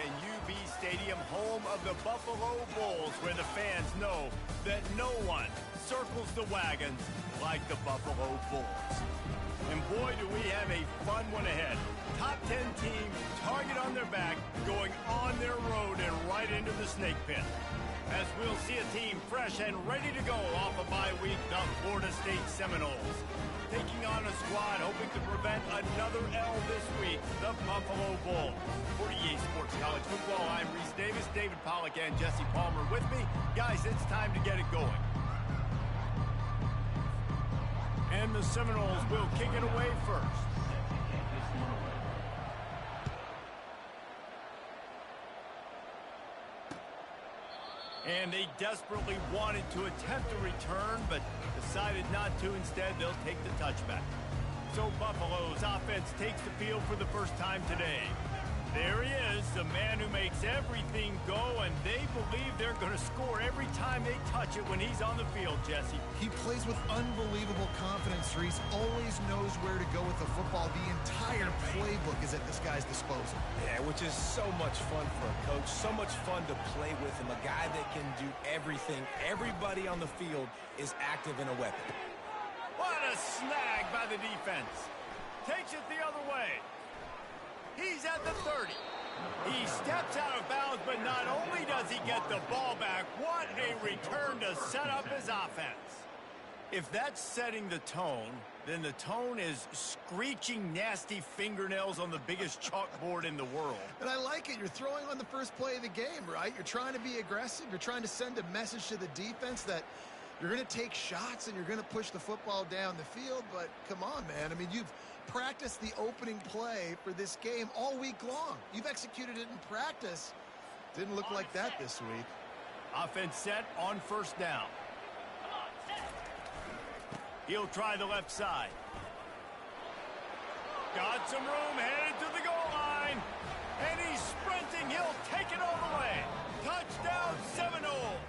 and UB Stadium, home of the Buffalo Bulls, where the fans know that no one circles the wagons like the Buffalo Bulls. And boy, do we have a fun one ahead. Top 10 team, target on their back, going on their road and right into the snake pit. As we'll see a team fresh and ready to go off a bye week, the Florida State Seminoles. Taking on a squad hoping to prevent another L this week, the Buffalo Bulls. For EA Sports College Football, I'm Reese Davis, David Pollack, and Jesse Palmer with me. Guys, it's time to get it going. And the Seminoles will kick it away first. And they desperately wanted to attempt a return, but decided not to. Instead, they'll take the touchback. So Buffalo's offense takes the field for the first time today. There he is, the man who makes everything go, and they believe they're going to score every time they touch it when he's on the field, Jesse. He plays with unbelievable confidence, Reese. Always knows where to go with the football. The entire playbook is at this guy's disposal. Yeah, which is so much fun for a coach, so much fun to play with him, a guy that can do everything. Everybody on the field is active in a weapon. What a snag by the defense. Takes it the other way. He's at the 30. He steps out of bounds, but not only does he get the ball back, what a return to set up his offense. If that's setting the tone, then the tone is screeching nasty fingernails on the biggest chalkboard in the world. And I like it. You're throwing on the first play of the game, right? You're trying to be aggressive. You're trying to send a message to the defense that you're going to take shots and you're going to push the football down the field. But come on, man. I mean, you've practiced the opening play for this game all week long. You've executed it in practice. Didn't look like that this week. Offense set on first down. He'll try the left side. Got some room, headed to the goal line. And he's sprinting. He'll take it all the way. Touchdown, Seminoles.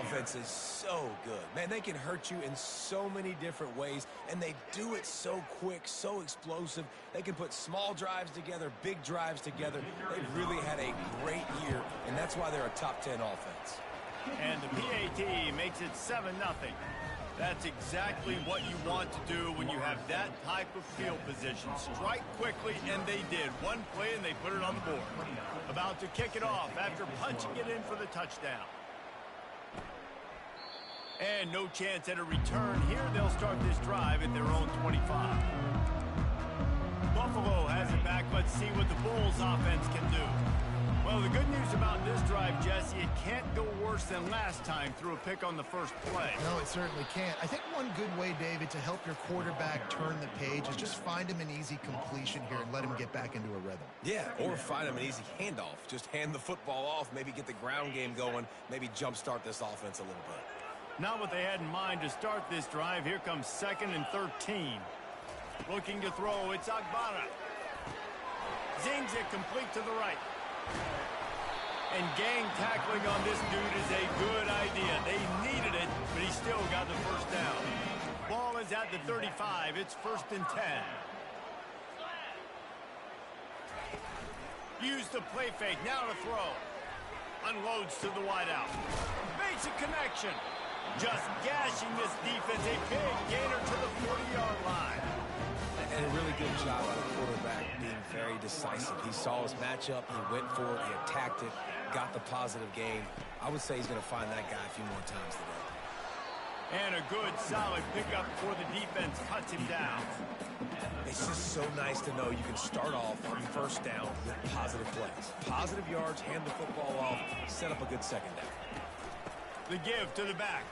offense is so good. Man, they can hurt you in so many different ways, and they do it so quick, so explosive. They can put small drives together, big drives together. They've really had a great year, and that's why they're a top 10 offense. And the PAT makes it 7-0. That's exactly what you want to do when you have that type of field position. Strike quickly, and they did. One play, and they put it on the board. About to kick it off after punching it in for the touchdown. And no chance at a return here. They'll start this drive at their own 25. Buffalo has it back. Let's see what the Bulls offense can do. Well, the good news about this drive, Jesse, it can't go worse than last time through a pick on the first play. No, it certainly can't. I think one good way, David, to help your quarterback turn the page is just find him an easy completion here and let him get back into a rhythm. Yeah, or find him an easy handoff. Just hand the football off, maybe get the ground game going, maybe jumpstart this offense a little bit. Not what they had in mind to start this drive. Here comes 2nd and 13. Looking to throw, it's Agbara. Zings it complete to the right. And gang tackling on this dude is a good idea. They needed it, but he still got the first down. Ball is at the 35. It's 1st and 10. Use the play fake. Now to throw. Unloads to the wideout. Makes a connection. Just gashing this defense. A big gainer to the 40-yard line. And a really good job by the quarterback being very decisive. He saw his matchup, he went for it, he attacked it, got the positive gain. I would say he's going to find that guy a few more times today. And a good, solid pickup for the defense cuts him down. It's just so nice to know you can start off on 1st down with positive plays. Positive yards, hand the football off, set up a good 2nd down. The give to the back.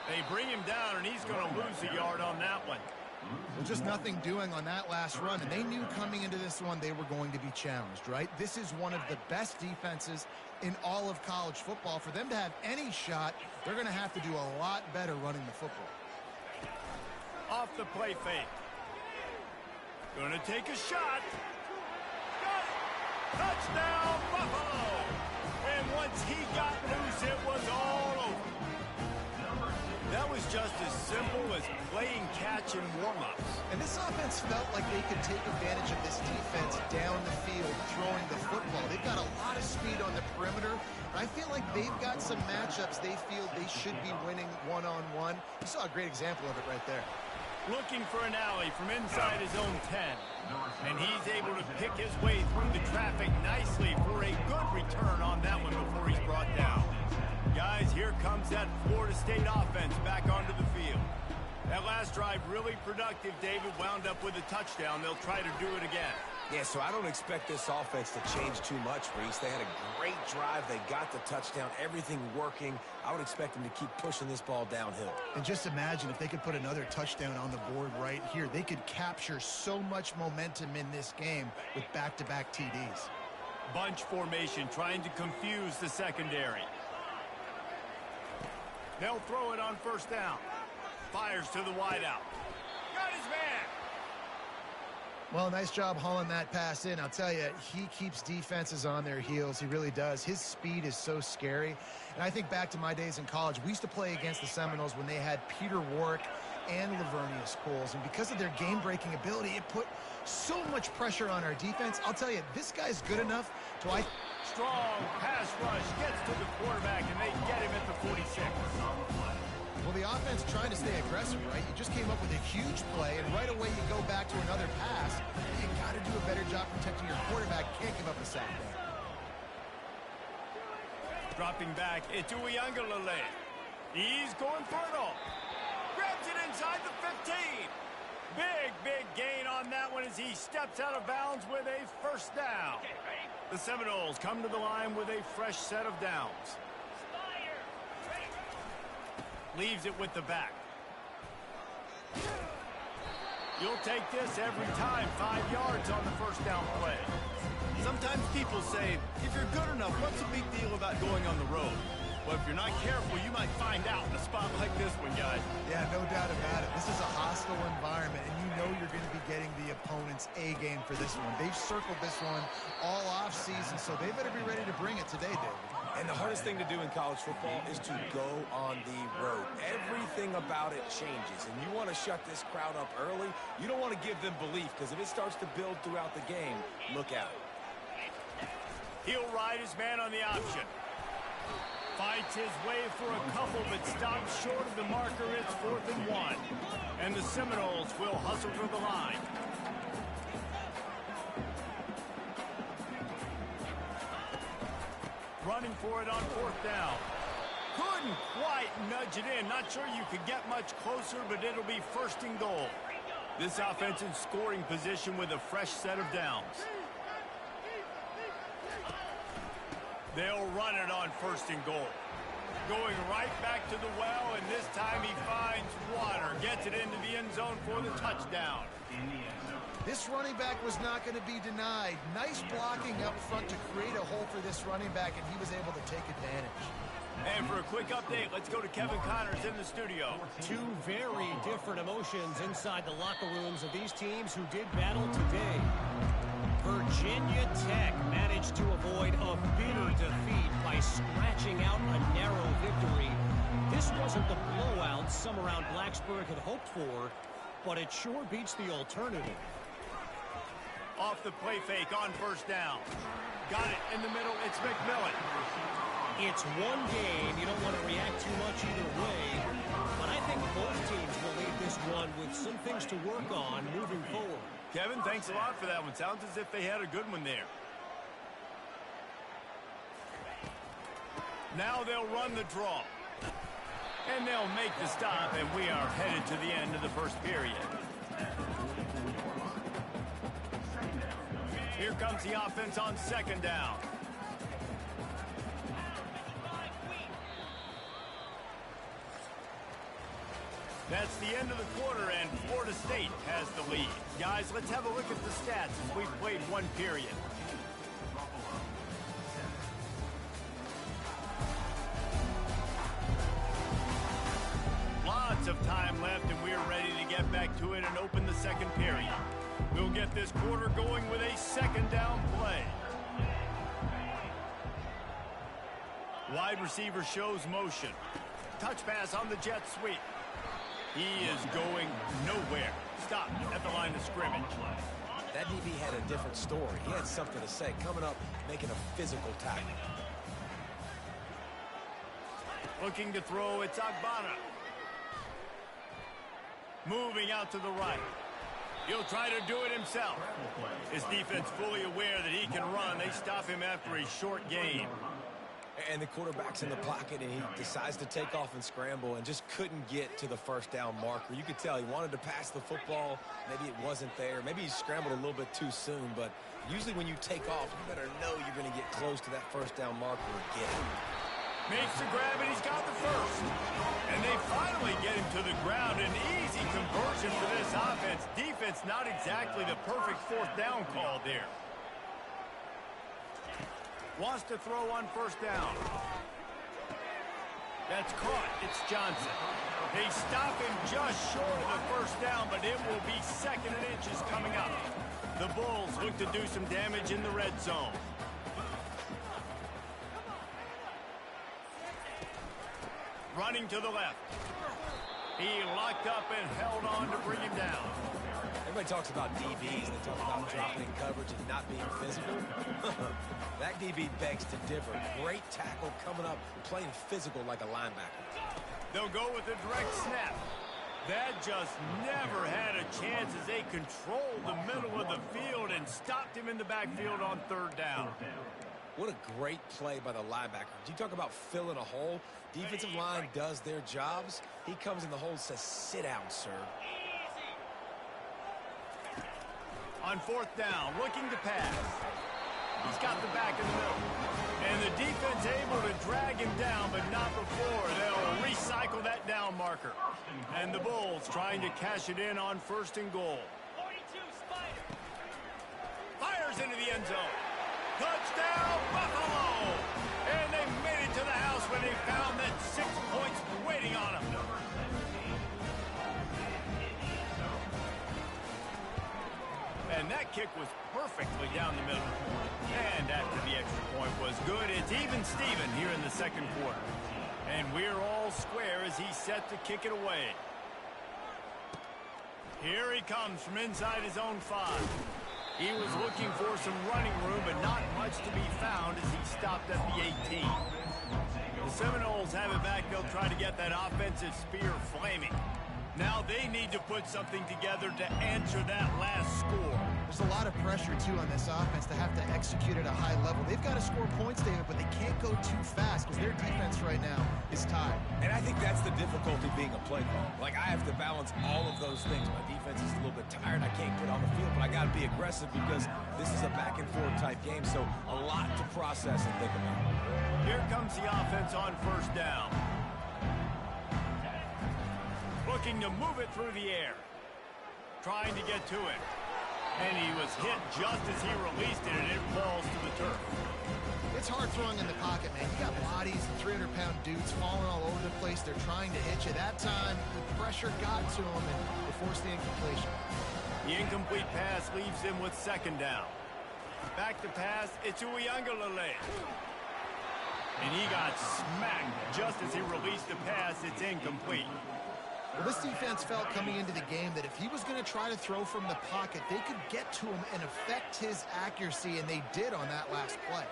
They bring him down, and he's going to lose a yard on that one. Well, just nothing doing on that last run, and they knew coming into this one they were going to be challenged, right? This is one of the best defenses in all of college football. For them to have any shot, they're going to have to do a lot better running the football. Off the play fake. Going to take a shot. Got it. Touchdown, Buffalo! And once he got loose, it was all over. That was just as simple as playing catch in warm-ups. And this offense felt like they could take advantage of this defense down the field, throwing the football. They've got a lot of speed on the perimeter. I feel like they've got some matchups they feel they should be winning one-on-one. You saw a great example of it right there. Looking for an alley from inside his own 10. And he's able to pick his way through the traffic nicely for a good return on that one before he's brought down. Guys, here comes that Florida State offense back onto the field. That last drive really productive. David wound up with a touchdown. They'll try to do it again. Yeah, so I don't expect this offense to change too much, Reese. They had a great drive. They got the touchdown. Everything working. I would expect them to keep pushing this ball downhill. And just imagine if they could put another touchdown on the board right here. They could capture so much momentum in this game with back-to-back TDs. Bunch formation trying to confuse the secondary. They'll throw it on 1st down. Fires to the wideout. Got his man. Well, nice job hauling that pass in. I'll tell you, he keeps defenses on their heels. He really does. His speed is so scary. And I think back to my days in college. We used to play against the Seminoles when they had Peter Warrick and Lavernius Coles. And because of their game-breaking ability, it put so much pressure on our defense. I'll tell you, this guy's good enough to... Strong pass rush gets to the quarterback, and they get him at the 46. Well, the offense trying to stay aggressive, right? You just came up with a huge play, and right away you go back to another pass. You got to do a better job protecting your quarterback. Can't give up a sack there. Dropping back, it's Uiagalelei. He's going for it all. Grabs it inside the 15. Big gain on that one as he steps out of bounds with a 1st down. The Seminoles come to the line with a fresh set of downs. Leaves it with the back. You'll take this every time. 5 yards on the 1st down play. Sometimes people say, if you're good enough, what's the big deal about going on the road? But if you're not careful, you might find out in a spot like this one, guys. Yeah, no doubt about it. This is a hostile environment, and you know you're going to be getting the opponent's A game for this one. They've circled this one all off-season, so they better be ready to bring it today, David. And the hardest thing to do in college football is to go on the road. Everything about it changes, and you want to shut this crowd up early. You don't want to give them belief, because if it starts to build throughout the game, look out. He'll ride his man on the option. Fights his way for a couple, but stops short of the marker. It's 4th and 1. And the Seminoles will hustle for the line. Running for it on 4th down. Couldn't quite nudge it in. Not sure you could get much closer, but it'll be 1st and goal. This offense in scoring position with a fresh set of downs. They'll run it on 1st and goal. Going right back to the well, and this time he finds water. Gets it into the end zone for the touchdown. This running back was not going to be denied. Nice blocking up front to create a hole for this running back, and he was able to take advantage. And for a quick update, let's go to Kevin Connors in the studio. Two very different emotions inside the locker rooms of these teams who did battle today. Virginia Tech managed to avoid a bitter defeat by scratching out a narrow victory. This wasn't the blowout some around Blacksburg had hoped for, but it sure beats the alternative. Off the play fake on 1st down. Got it in the middle. It's McMillan. It's one game. You don't want to react too much either way, but I think both teams will leave this one with some things to work on moving forward. Kevin, thanks a lot for that one. Sounds as if they had a good one there. Now they'll run the draw. And they'll make the stop, and we are headed to the end of the 1st period. Here comes the offense on 2nd down. That's the end of the quarter, and Florida State has the lead. Guys, let's have a look at the stats as we've played one period. Lots of time left, and we're ready to get back to it and open the 2nd period. We'll get this quarter going with a 2nd down play. Wide receiver shows motion. Touch pass on the jet sweep. He is going nowhere. Stop at the line of scrimmage. That DB had a different story. He had something to say. Coming up, making a physical tackle. Looking to throw, it's Agbana. Moving out to the right. He'll try to do it himself. His defense fully aware that he can run. They stop him after a short gain. And the quarterback's in the pocket, and he decides to take off and scramble and just couldn't get to the 1st down marker. You could tell he wanted to pass the football. Maybe it wasn't there. Maybe he scrambled a little bit too soon. But usually when you take off, you better know you're going to get close to that 1st down marker again. Makes the grab, and he's got the 1st. And they finally get him to the ground. An easy conversion for this offense. Defense not exactly the perfect 4th down call there. Wants to throw on 1st down. That's caught. It's Johnson. They stop him just short of the 1st down, but it will be 2nd and inches coming up. The Bulls look to do some damage in the red zone. Running to the left. He locked up and held on to bring him down. Everybody talks about DBs. They talk about dropping in coverage and not being physical. That DB begs to differ. Great tackle coming up, playing physical like a linebacker. They'll go with a direct snap. That just never had a chance as they controlled the middle of the field and stopped him in the backfield on 3rd down. What a great play by the linebacker. You talk about filling a hole. Defensive line does their jobs. He comes in the hole and says, sit down, sir. On 4th down, looking to pass. He's got the back in the middle. And the defense able to drag him down, but not before. They'll recycle that down marker. And the Bulls trying to cash it in on 1st and goal. Fires into the end zone. Touchdown, Buffalo! And they made it to the house when they found kick was perfectly down the middle. And after the extra point was good, it's even Steven here in the second quarter. And we're all square as he's set to kick it away. Here he comes from inside his own 5. He was looking for some running room, but not much to be found as he stopped at the 18. The Seminoles have it back. They'll try to get that offensive spear flaming. Now they need to put something together to answer that last score. There's a lot of pressure, too, on this offense to have to execute at a high level. They've got to score points, David, but they can't go too fast because their defense right now is tired. And I think that's the difficulty being a play call. Like, I have to balance all of those things. My defense is a little bit tired. I can't get on the field, but I got to be aggressive because this is a back-and-forth type game, so a lot to process and think about. Here comes the offense on first down. Looking to move it through the air. Trying to get to it. And he was hit just as he released it, and it falls to the turf. It's hard throwing in the pocket, man. You got bodies and 300-pound dudes falling all over the place. They're trying to hit you. That time, the pressure got to him, and they forced the incompletion. The incomplete pass leaves him with second down. Back to pass, it's Uiagalelei. And he got smacked just as he released the pass. It's incomplete. Well, this defense felt coming into the game that if he was going to try to throw from the pocket, they could get to him and affect his accuracy, and they did on that last play.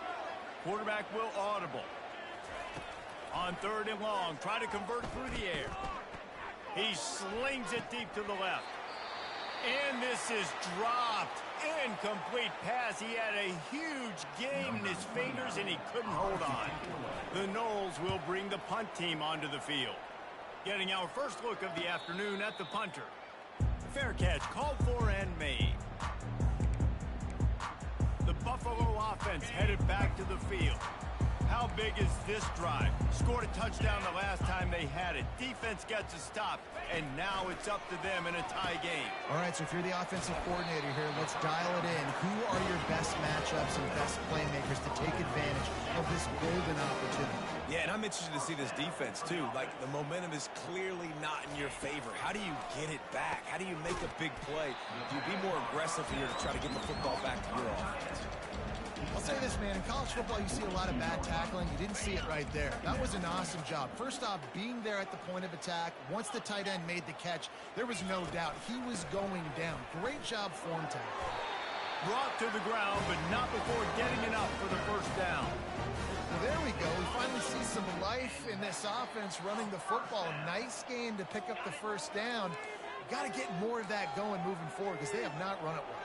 Quarterback will audible. On third and long, try to convert through the air. He slings it deep to the left. And this is dropped. Incomplete pass. He had a huge gain in his fingers, and he couldn't hold on. The Noles will bring the punt team onto the field. Getting our first look of the afternoon at the punter. Fair catch called for and made. The Buffalo offense headed back to the field. How big is this drive? Scored a touchdown the last time they had it. Defense gets a stop, and now it's up to them in a tie game. All right, so if you're the offensive coordinator here, let's dial it in. Who are your best matchups and best playmakers to take advantage of this golden opportunity? Yeah, and I'm interested to see this defense, too. Like, the momentum is clearly not in your favor. How do you get it back? How do you make a big play? Do you be more aggressive here to try to get the football back to your offense? I'll say this, man. In college football, you see a lot of bad tackling. You didn't see it right there. That was an awesome job. First off, being there at the point of attack. Once the tight end made the catch, there was no doubt he was going down. Great job form tackle. Brought to the ground, but not before getting enough for the first down. Well, there we go. We finally see some life in this offense running the football. Nice game to pick up the first down. Got to get more of that going moving forward because they have not run it well.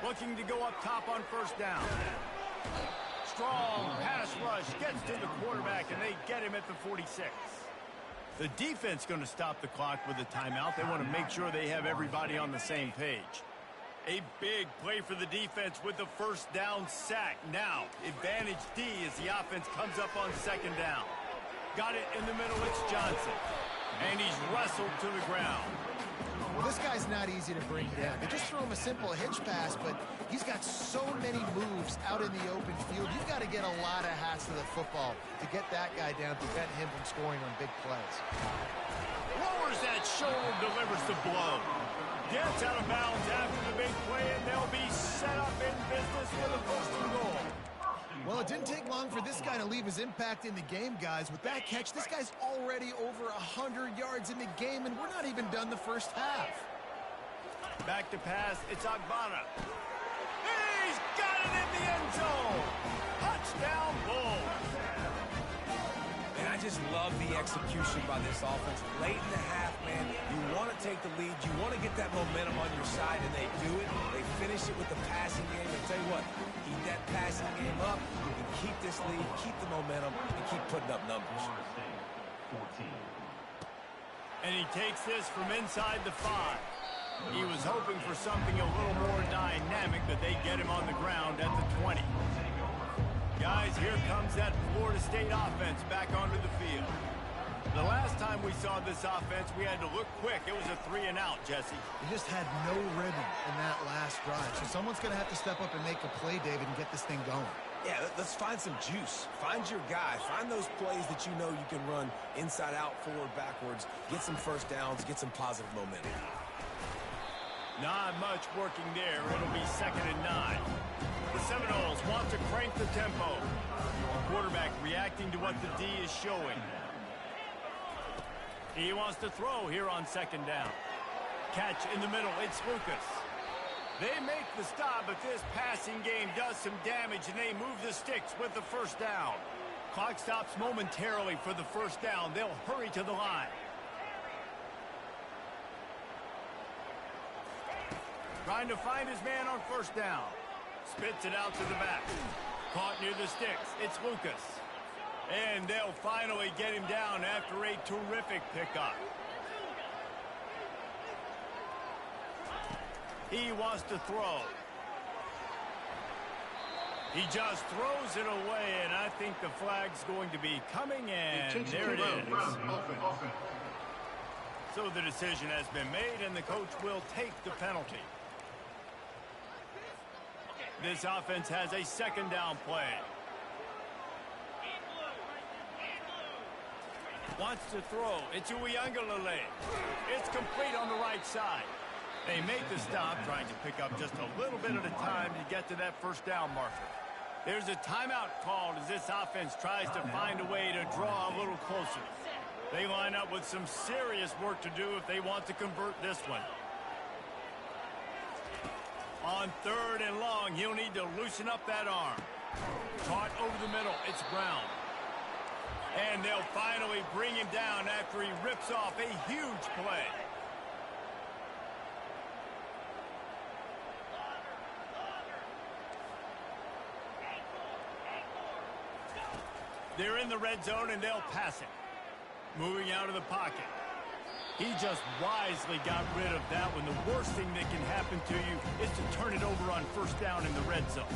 Looking to go up top on first down. Strong pass rush gets to the quarterback, and they get him at the 46. The defense going to stop the clock with a timeout. They want to make sure they have everybody on the same page. A big play for the defense with the first down sack. Now, advantage D as the offense comes up on second down. Got it in the middle, it's Johnson. And he's wrestled to the ground. Well, this guy's not easy to bring down. They just throw him a simple hitch pass, but he's got so many moves out in the open field. You've got to get a lot of hats to the football to get that guy down, prevent him from scoring on big plays. Lowers that shoulder, delivers the blow. Gets out of bounds after the big play, and they'll be set up in business for the first and goal. Well, it didn't take long for this guy to leave his impact in the game, guys. With that catch, this guy's already over 100 yards in the game, and we're not even done the first half. Back to pass, it's Agbana. He's got it in the end zone. Touchdown, Bulls. And I just love the execution by this offense. Late in the half, man, you want to take the lead. You want to get that momentum on your side, and they do it. They finish it with the passing game. And tell you what, keep that passing game up. You can keep this lead, keep the momentum, and keep putting up numbers. And he takes this from inside the 5. He was hoping for something a little more dynamic, but they get him on the ground at the 20. Guys, here comes that Florida State offense back onto the field. The last time we saw this offense, we had to look quick. It was a 3-and-out, Jesse. They just had no rhythm in that last drive. So someone's going to have to step up and make a play, David, and get this thing going. Yeah, let's find some juice. Find your guy. Find those plays that you know you can run inside out, forward, backwards. Get some first downs. Get some positive momentum. Not much working there. It'll be 2nd and 9. The Seminoles want to crank the tempo. Quarterback reacting to what the D is showing. He wants to throw here on 2nd down. Catch in the middle. It's Lucas. They make the stop, but this passing game does some damage, and they move the sticks with the 1st down. Clock stops momentarily for the 1st down. They'll hurry to the line. Trying to find his man on 1st down. Spits it out to the back. Caught near the sticks. It's Lucas. And they'll finally get him down after a terrific pickup. He wants to throw. He just throws it away, and I think the flag's going to be coming, and there it is. So the decision has been made, and the coach will take the penalty. This offense has a 2nd down play. Wants to throw. It's Uiagalelei. It's complete on the right side. They make the stop, trying to pick up just a little bit at a time to get to that 1st down marker. There's a timeout called as this offense tries to find a way to draw a little closer. They line up with some serious work to do if they want to convert this one. On 3rd and long, he'll need to loosen up that arm. Caught over the middle. It's Brown. And they'll finally bring him down after he rips off a huge play. They're in the red zone, and they'll pass it. Moving out of the pocket. He just wisely got rid of that one. The worst thing that can happen to you is to turn it over on 1st down in the red zone.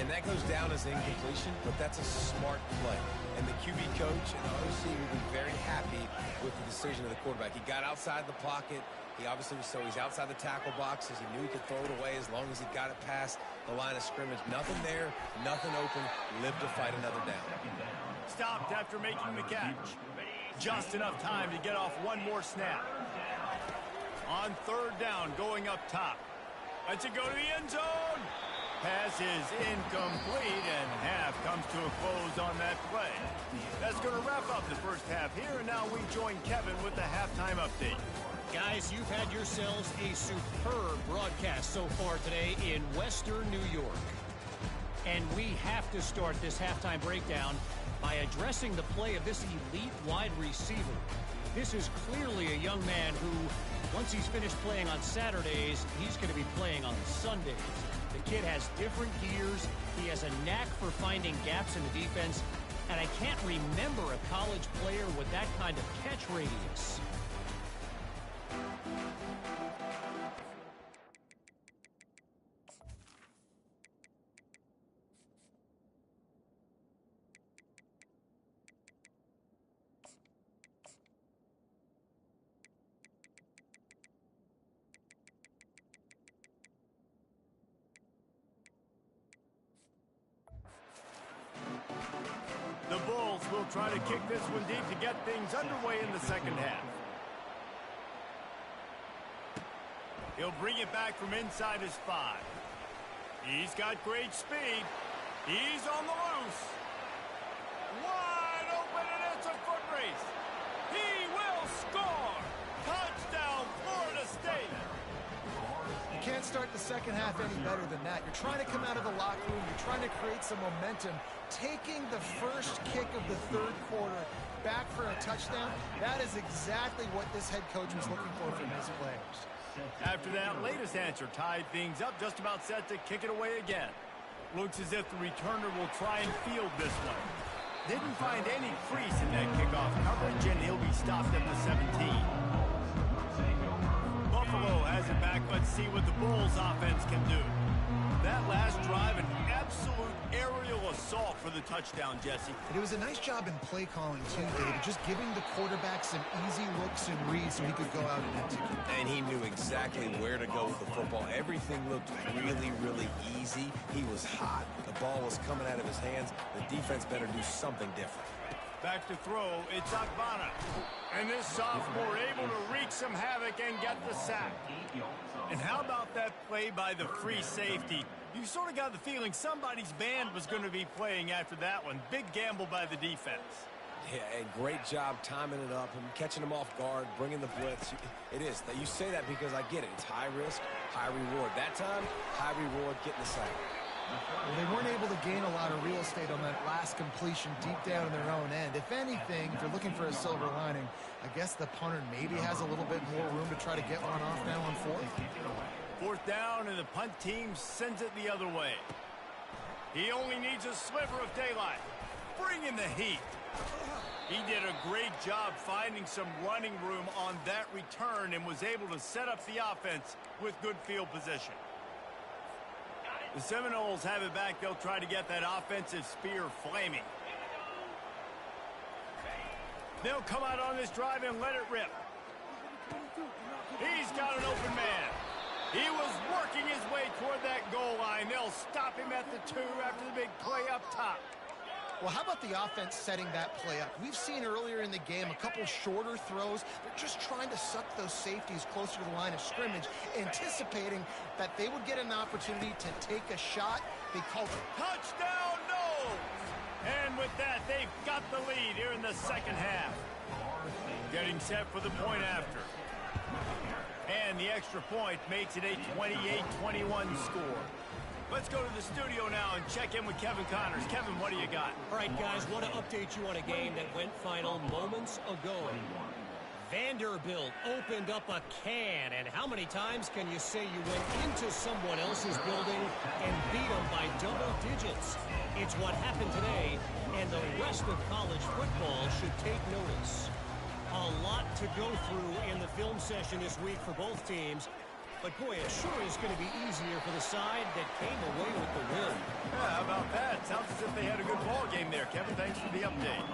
And that goes down as incompletion, but that's a smart play. And the QB coach and the OC will be very happy with the decision of the quarterback. He got outside the pocket. He obviously was he's outside the tackle boxes. He knew he could throw it away as long as he got it past the line of scrimmage. Nothing there, nothing open. Lived to fight another down. Stopped after making the catch. Just enough time to get off one more snap. On 3rd down, going up top. Let's it go to the end zone. Pass is incomplete, and half comes to a close on that play. That's going to wrap up the 1st half here, and now we join Kevin with the halftime update. Guys, you've had yourselves a superb broadcast so far today in Western New York. And we have to start this halftime breakdown by addressing the play of this elite wide receiver. This is clearly a young man who, once he's finished playing on Saturdays, he's going to be playing on Sundays. The kid has different gears. He has a knack for finding gaps in the defense. And I can't remember a college player with that kind of catch radius. The Bulls will try to kick this one deep to get things underway in the 2nd half. He'll bring it back from inside his 5. He's got great speed. He's on the loose. Wide open, and it's a foot race. He will score. Touchdown, Florida State. You can't start the 2nd half any better than that. You're trying to come out of the locker room. You're trying to create some momentum. Taking the first kick of the 3rd quarter back for a touchdown, that is exactly what this head coach was looking for from his players. After that latest answer tied things up, just about set to kick it away again. Looks as if the returner will try and field this one. Didn't find any crease in that kickoff coverage, and he'll be stopped at the 17. Buffalo has it back. Let's see what the Bulls offense can do. That last drive, an absolute aerial assault for the touchdown, Jesse. And it was a nice job in play calling, too, David. Just giving the quarterback some easy looks and reads so he could go out and execute. And he knew exactly where to go with the football. Everything looked really, really easy. He was hot. The ball was coming out of his hands. The defense better do something different. Back to throw, it's Ncaa. And this sophomore able to wreak some havoc and get the sack. And how about that play by the free safety? You sort of got the feeling somebody's band was going to be playing after that one. Big gamble by the defense. Yeah, and great job timing it up and catching them off guard, bringing the blitz. It is. You say that because I get it. It's high risk, high reward. That time, high reward, getting the sack. Well, they weren't able to gain a lot of real estate on that last completion deep down in their own end. If anything, if you're looking for a silver lining, I guess the punter maybe has a little bit more room to try to get one off now on fourth. Fourth down, and the punt team sends it the other way. He only needs a sliver of daylight. Bring in the heat. He did a great job finding some running room on that return and was able to set up the offense with good field position. The Seminoles have it back. They'll try to get that offensive spear flaming. They'll come out on this drive and let it rip. He's got an open man. He was working his way toward that goal line. They'll stop him at the 2 after the big play up top. Well, how about the offense setting that play up? We've seen earlier in the game a couple shorter throws. They're just trying to suck those safeties closer to the line of scrimmage, anticipating that they would get an opportunity to take a shot. They called it touchdown, no! And with that, they've got the lead here in the second half. Getting set for the point after. And the extra point makes it a 28-21 score. Let's go to the studio now and check in with Kevin Connors. Kevin, what do you got? All right, guys, want to update you on a game that went final moments ago. Vanderbilt opened up a can, and how many times can you say you went into someone else's building and beat them by double digits? It's what happened today, and the rest of college football should take notice. A lot to go through in the film session this week for both teams. But, boy, it sure is going to be easier for the side that came away with the win. Yeah, how about that? Sounds as if they had a good ball game there. Kevin, thanks for the update.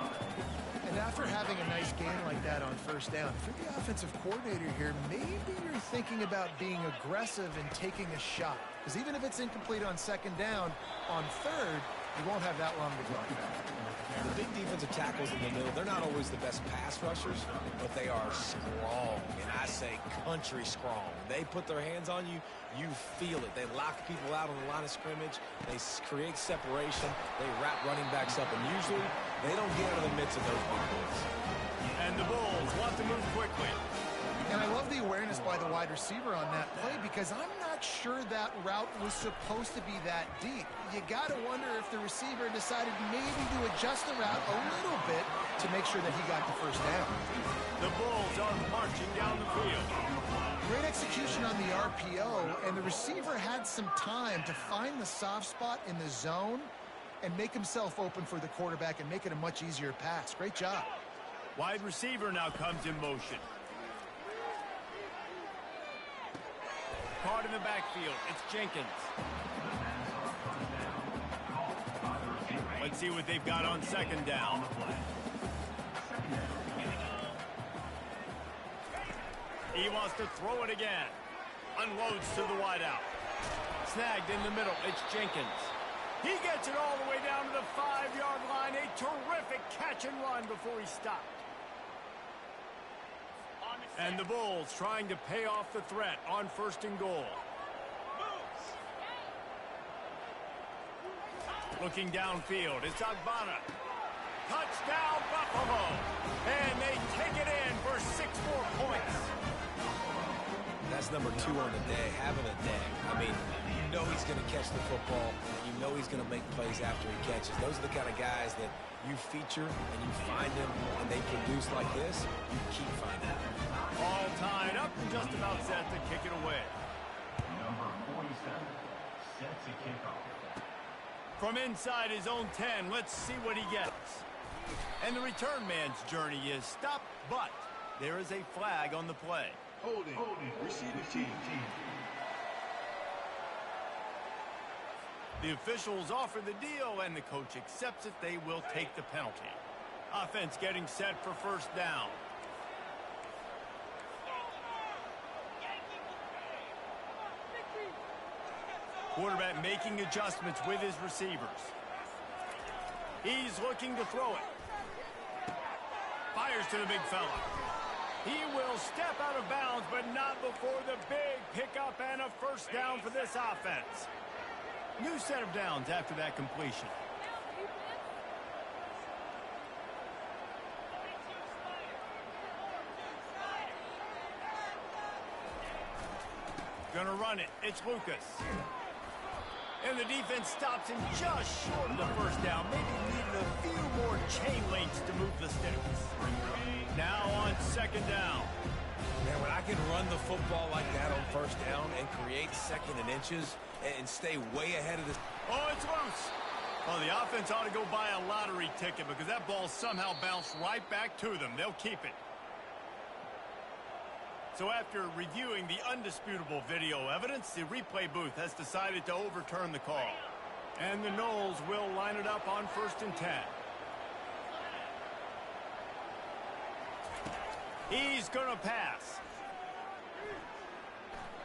And after having a nice game like that on first down, if you're the offensive coordinator here, maybe you're thinking about being aggressive and taking a shot. Because even if it's incomplete on second down, on third, you won't have that long to go. The big defensive tackles in the middle, they're not always the best pass rushers, but they are strong, and I say country strong. They put their hands on you, you feel it. They lock people out on the line of scrimmage. They create separation. They wrap running backs up, and usually they don't get into the midst of those big boys. And the Bulls want to move quickly. And I love the awareness by the wide receiver on that play because I'm not sure that route was supposed to be that deep. You got to wonder if the receiver decided maybe to adjust the route a little bit to make sure that he got the first down. The Bulls are marching down the field. Great execution on the RPO, and the receiver had some time to find the soft spot in the zone and make himself open for the quarterback and make it a much easier pass. Great job. Wide receiver now comes in motion. Card in the backfield. It's Jenkins. Let's see what they've got on second down. He wants to throw it again. Unloads to the wideout. Snagged in the middle. It's Jenkins. He gets it all the way down to the 5-yard line. A terrific catch and run before he stopped. And the Bulls trying to pay off the threat on first and goal. Looking downfield, it's Ncaa. Touchdown, Buffalo! And they take it in for 6 more points. That's number 2 on the day, having a day. I mean, you know he's going to catch the football. You know he's going to make plays after he catches. Those are the kind of guys that you feature and you find them and they produce like this, you keep finding them. All tied up and just about set to kick it away. Number 47 sets a kickoff. From inside his own 10, let's see what he gets. And the return man's journey is stopped, but there is a flag on the play. Holding. Receive team. The officials offer the deal, and the coach accepts it. They will take the penalty. Offense getting set for first down. Quarterback making adjustments with his receivers. He's looking to throw it. Fires to the big fella. He will step out of bounds, but not before the big pickup and a first down for this offense. New set of downs after that completion. Gonna run it. It's Lucas. And the defense stops him just short of the first down. Maybe needed a few more chain links to move the sticks. Now on second down. Man, when I can run the football like that on first down and create second and inches and stay way ahead of this. Oh, it's loose. Well, the offense ought to go buy a lottery ticket because that ball somehow bounced right back to them. They'll keep it. So after reviewing the undisputable video evidence, the replay booth has decided to overturn the call. And the Noles will line it up on 1st and 10. He's going to pass.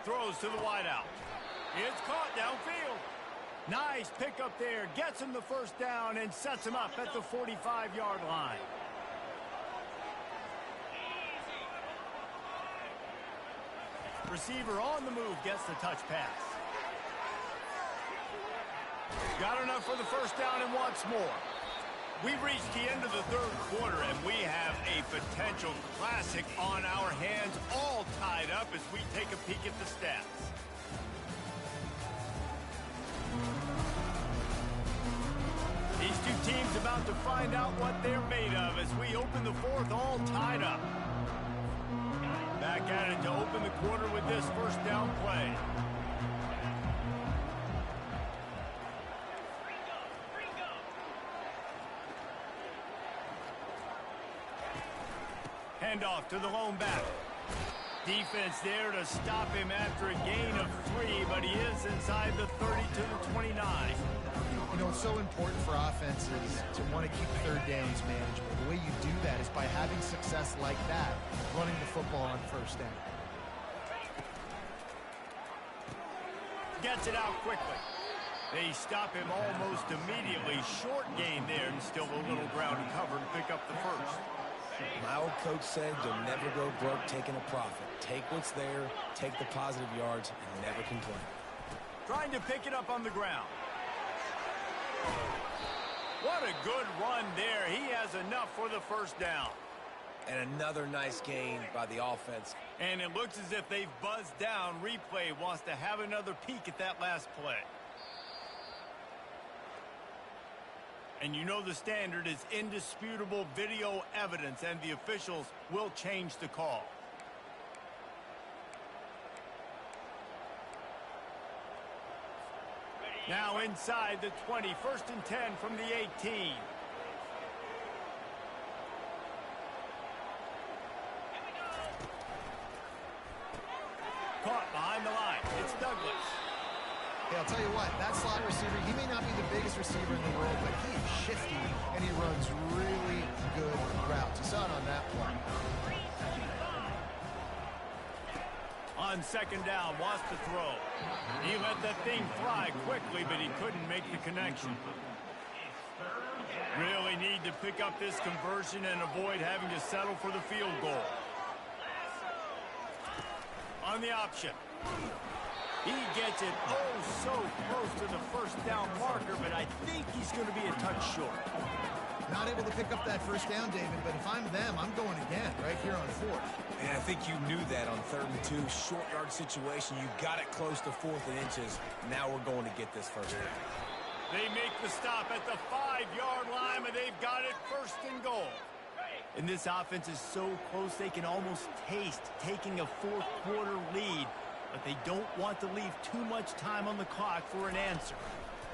Throws to the wideout. It's caught downfield. Nice pickup there. Gets him the first down and sets him up at the 45-yard line. Receiver on the move gets the touch pass. Got enough for the first down and wants more. We've reached the end of the third quarter, and we have a potential classic on our hands, all tied up as we take a peek at the stats. These two teams about to find out what they're made of as we open the fourth, all tied up. Back at it to open the quarter with this first down play. Handoff to the lone back. Defense there to stop him after a gain of 3, but he is inside the 30 to the 29. You know, it's so important for offenses to want to keep third downs manageable. The way you do that is by having success like that, running the football on first down. Gets it out quickly. They stop him almost immediately. Short gain there and still a little ground to cover to pick up the first. My old coach said you'll never go broke taking a profit. Take what's there, take the positive yards, and never complain. Trying to pick it up on the ground. What a good run there. He has enough for the first down. And another nice gain by the offense. And it looks as if they've buzzed down. Replay wants to have another peek at that last play. And you know the standard is indisputable video evidence, and the officials will change the call. Now inside the 20, 1st and 10 from the 18. Caught behind the line. It's Douglas. Hey, I'll tell you what, that slot receiver, he may not be the biggest receiver in the world, but he is shifty, and he runs really good routes. You saw it on that play. On second down, wants to throw. He let that thing fly quickly, but he couldn't make the connection. Really need to pick up this conversion and avoid having to settle for the field goal. On the option. He gets it so close to the first down marker, but I think he's going to be a touch short. Not able to pick up that first down, David, but if I'm them, I'm going again right here on 4th. And I think you knew that on 3rd and 2, short yard situation. You got it close to 4th and inches. Now we're going to get this first down. They make the stop at the 5-yard line, but they've got it 1st and goal. And this offense is so close they can almost taste taking a fourth quarter lead, but they don't want to leave too much time on the clock for an answer.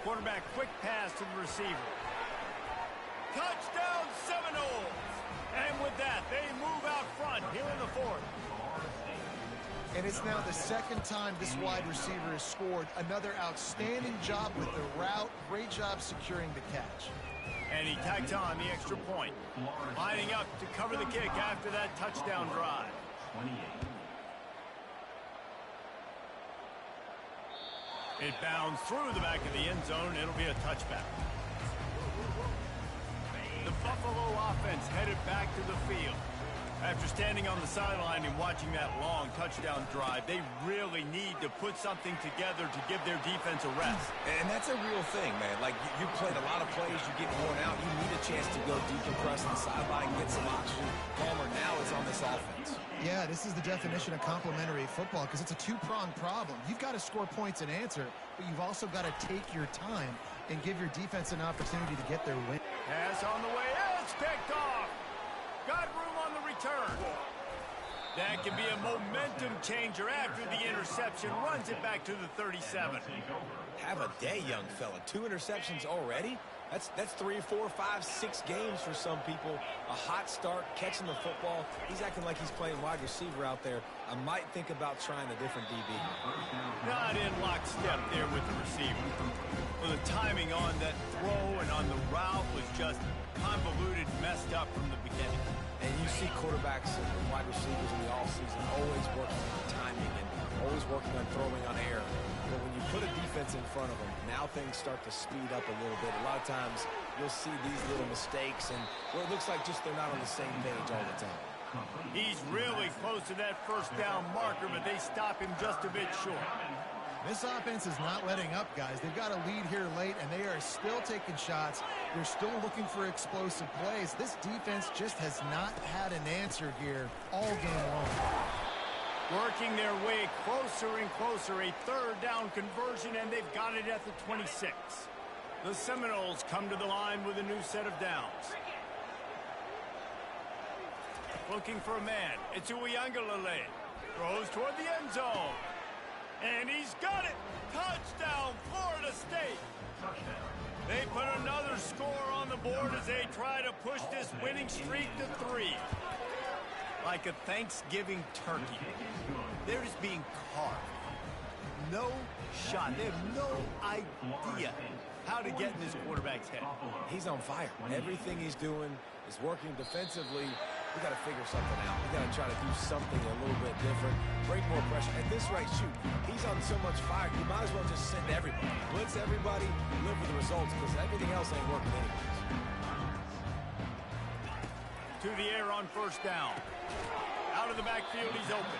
Quarterback quick pass to the receiver. Touchdown Seminoles! And with that, they move out front here in the 4th. And it's now the 2nd time this wide receiver has scored. Another outstanding job with the route. Great job securing the catch. And he tags on the extra point. Lining up to cover the kick after that touchdown drive. 28. It bounds through the back of the end zone. It'll be a touchback. The Buffalo offense headed back to the field. After standing on the sideline and watching that long touchdown drive, they really need to put something together to give their defense a rest. And that's a real thing, man. Like, you played a lot of plays, you get worn out, you need a chance to go decompress on the sideline, get some oxygen. Palmer now is on this offense. Yeah, this is the definition of complementary football because it's a two-pronged problem. You've got to score points and answer, but you've also got to take your time and give your defense an opportunity to get their win. Pass on the way. It's picked off. Got room on the return. That can be a momentum changer after the interception. Runs it back to the 37. Have a day, young fella. 2 interceptions already? That's 3, 4, 5, 6 games for some people. A hot start, catching the football. He's acting like he's playing wide receiver out there. I might think about trying a different DB. Not in lockstep there with the receiver. Well, the timing on that throw and on the route was just convoluted, messed up from the beginning. And you see quarterbacks and wide receivers in the offseason always working on timing and always working on throwing on air. But when you put a defense in front of them, now things start to speed up a little bit. A lot of times you'll see these little mistakes and where it looks like just they're not on the same page all the time. He's really close to that first down marker, but they stop him just a bit short. This offense is not letting up, guys. They've got a lead here late, and they are still taking shots. They're still looking for explosive plays. This defense just has not had an answer here all game long. Working their way closer and closer. A third down conversion, and they've got it at the 26. The Seminoles come to the line with a new set of downs. Looking for a man. It's Uiagalelei. Throws toward the end zone. And he's got it! Touchdown, Florida State! They put another score on the board as they try to push this winning streak to 3. Like a Thanksgiving turkey. They're just being carved. No shot. They have no idea how to get in this quarterback's head. He's on fire. Everything he's doing is working defensively. We got to figure something out. We got to try to do something a little bit different, bring more pressure. At this rate, shoot, he's on so much fire, you might as well just send everybody. Blitz everybody, live with the results, because everything else ain't working anyways. To the air on first down. Out of the backfield, he's open.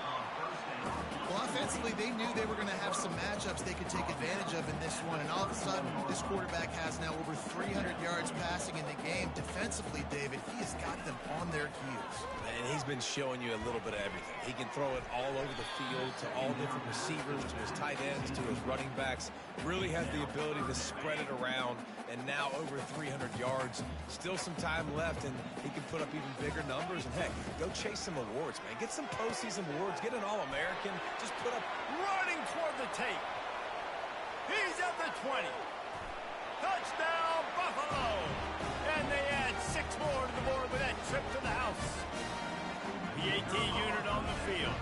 Well, offensively, they knew they were going to have some matchups they could take advantage of in this one, and all of a sudden, this quarterback has now over 300 yards passing in the game. Defensively, David, he has got them on their heels. And he's been showing you a little bit of everything. He can throw it all over the field to all different receivers, to his tight ends, to his running backs. Really has the ability to spread it around, and now over 300 yards. Still some time left, and he can put up even bigger numbers. And, heck, go chase some awards, man. Get some postseason awards. Get an All-American. Just put up. Running toward the tape. He's at the 20. Touchdown, Buffalo. And they add 6 more to the board with that trip to the house. PAT unit on the field.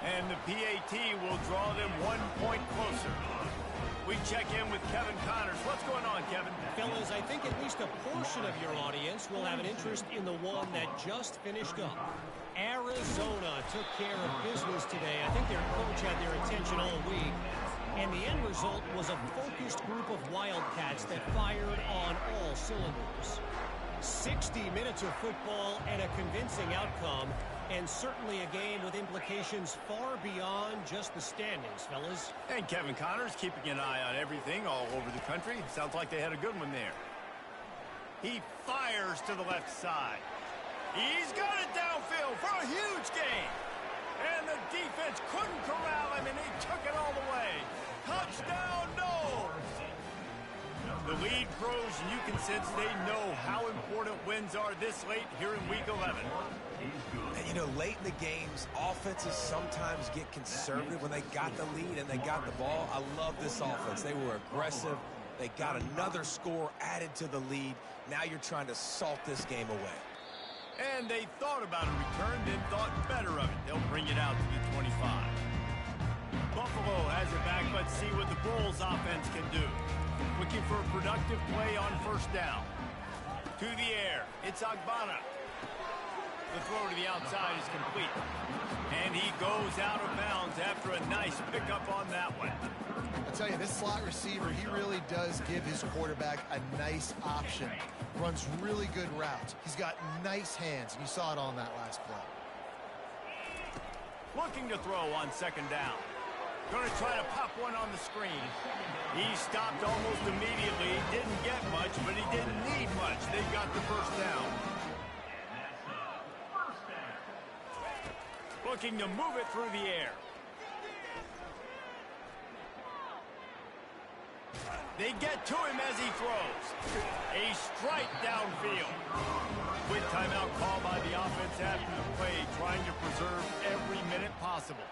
And the PAT will draw them 1 point closer. We check in with Kevin Connors. What's going on, Kevin? Fellas, I think at least a portion of your audience will have an interest in the one that just finished up. Arizona took care of business today. I think their coach had their attention all week. And the end result was a focused group of Wildcats that fired on all cylinders. 60 minutes of football and a convincing outcome, and certainly a game with implications far beyond just the standings, fellas. And Kevin Connors keeping an eye on everything all over the country. Sounds like they had a good one there. He fires to the left side. He's got it downfield for a huge gain. And the defense couldn't corral him, and he took it all the way. Touchdown, no! The lead grows, and you can sense they know how important wins are this late here in Week 11. And, you know, late in the games, offenses sometimes get conservative when they got the lead and they got the ball. I love this offense. They were aggressive. They got another score added to the lead. Now you're trying to salt this game away. And they thought about a return, then thought better of it. They'll bring it out to the 25. Buffalo has it back. Let's see what the Bulls offense can do. Looking for a productive play on first down. To the air. It's Agbana. The throw to the outside is complete. And he goes out of bounds after a nice pickup on that one. I tell tell you, this slot receiver, he really does give his quarterback a nice option. Runs really good routes. He's got nice hands, and you saw it on that last play. Looking to throw on second down. Going to try to pop one on the screen. He stopped almost immediately. Didn't get much, but he didn't need much. They got the first down. Looking to move it through the air. They get to him as he throws. A strike downfield. Quick timeout call by the offense after the play, trying to preserve every minute possible.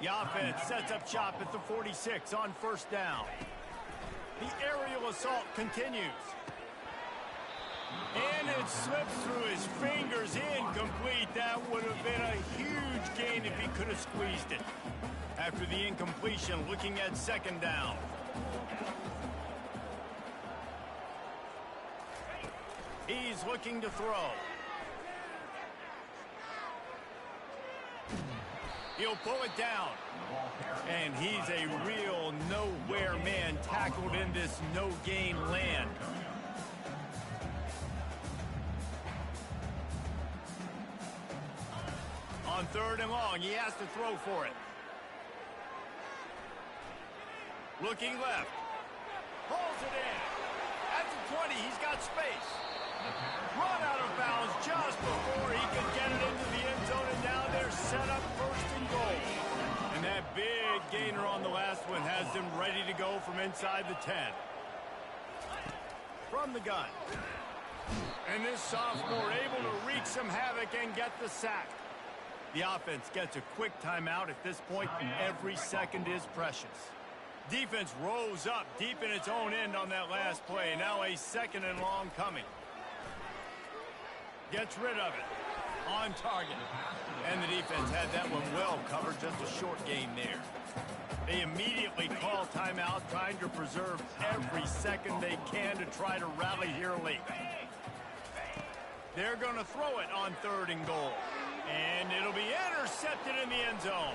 The offense sets up shop at the 46 on first down. The aerial assault continues. And it slips through his fingers, incomplete. That would have been a huge gain if he could have squeezed it. After the incompletion, looking at second down. He's looking to throw. He'll pull it down. And he's a real nowhere man, tackled in this no-gain land. On third and long, he has to throw for it. Looking left. Pulls it in. At the 20, he's got space. Run out of bounds just before he could get it into the end zone, and now they're set up first and goal. And that big gainer on the last one has them ready to go from inside the 10. From the gun. And this sophomore able to wreak some havoc and get the sack. The offense gets a quick timeout at this point. Every second is precious. Defense rose up deep in its own end on that last play. Now a second and long coming. Gets rid of it. On target. And the defense had that one well covered. Just a short gain there. They immediately call timeout, trying to preserve every second they can to try to rally here late. They're going to throw it on third and goal. And it'll be intercepted in the end zone.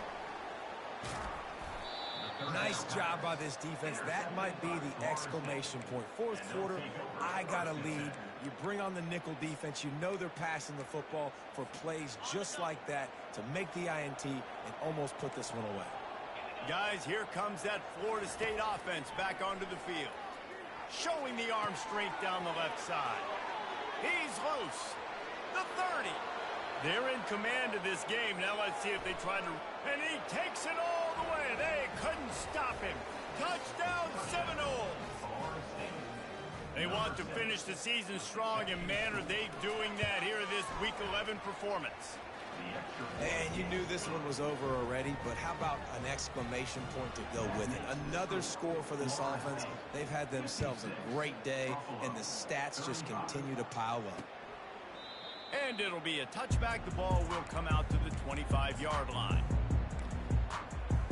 Nice job by this defense. That might be the exclamation point. Fourth quarter, I got a lead. You bring on the nickel defense. You know they're passing the football for plays just like that to make the INT and almost put this one away. Guys, here comes that Florida State offense back onto the field. Showing the arm strength down the left side. He's loose. The 30. They're in command of this game. Now let's see if they try to... And he takes it all the way. They couldn't stop him. Touchdown Seminoles. They want to finish the season strong, and man, are they doing that here in this Week 11 performance. And you knew this one was over already, but how about an exclamation point to go with it? Another score for this offense. They've had themselves a great day, and the stats just continue to pile up. And it'll be a touchback. The ball will come out to the 25-yard line.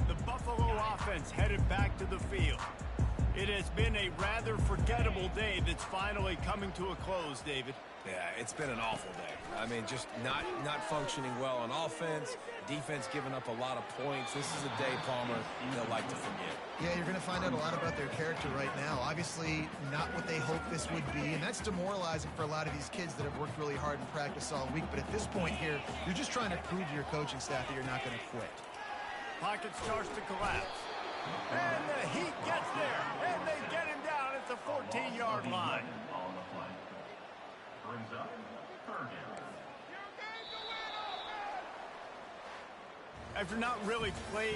The Buffalo offense headed back to the field. It has been a rather forgettable day that's finally coming to a close, David. Yeah, it's been an awful day. I mean, just not functioning well on offense. Defense giving up a lot of points. This is a day, Palmer, they'll like to forget. Yeah, you're going to find out a lot about their character right now. Obviously, not what they hoped this would be, and that's demoralizing for a lot of these kids that have worked really hard in practice all week. But at this point here, you're just trying to prove to your coaching staff that you're not going to quit. Pocket starts to collapse. And the Heat gets there, and they get him down at the 14-yard line. Brings up third down. After not really playing